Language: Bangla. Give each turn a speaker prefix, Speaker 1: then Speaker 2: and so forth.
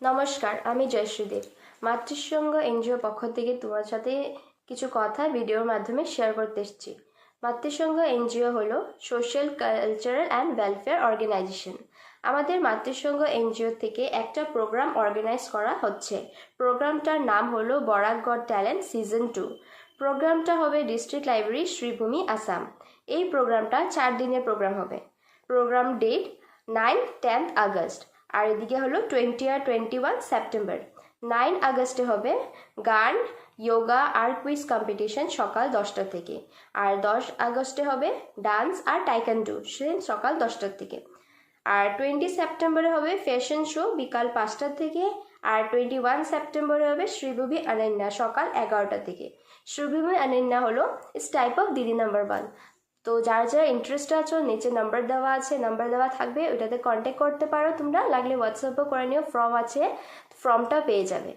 Speaker 1: নমস্কার, আমি জয়শ্রী দেব। মাতৃসংঘ এনজিও পক্ষ থেকে তোমার সাথে কিছু কথা ভিডিওর মাধ্যমে শেয়ার করতে এসেছি। মাতৃসংঘ এনজিও হলো social, cultural and welfare organisation. আমাদের মাতৃসংঘ এনজিও থেকে একটা প্রোগ্রাম অর্গানাইজ করা হচ্ছে। প্রোগ্রামটার নাম হলো বরাক গড ট্যালেন্ট সিজন 2। প্রোগ্রামটা হবে ডিস্ট্রিক্ট লাইব্রেরি, শ্রীভূমি, আসাম। এই প্রোগ্রামটা 4 দিনের প্রোগ্রাম হবে। Programme date 9-10 August. আর এদিকে হলো 20 আর 21 সেপ্টেম্বর। 9 আগস্টে হবে গান, যোগা আর কুইজ কম্পিটিশন সকাল 10টা থেকে। আর 10 আগস্টে হবে ডান্স আর টাইকান্ডু, সে সকাল 10টার থেকে। আর 20 সেপ্টেম্বরে হবে ফ্যাশন শো বিকাল 5টা থেকে। আর 21 সেপ্টেম্বরে হবে শ্রীভূমি অনন্যা সকাল 11টা থেকে। শ্রীভূমি অনন্যা হলো ইস টাইপ অফ দিদি নাম্বার 1। তো যারা যারা ইন্টারেস্ট আছো, নিচে নাম্বার দেওয়া আছে, নাম্বার দেওয়া থাকবে, ওটাতে কন্ট্যাক্ট করতে পারো তোমরা। লাগলে হোয়াটসঅ্যাপও করে নিও, ফর্ম আছে, ফর্মটা পেয়ে যাবে।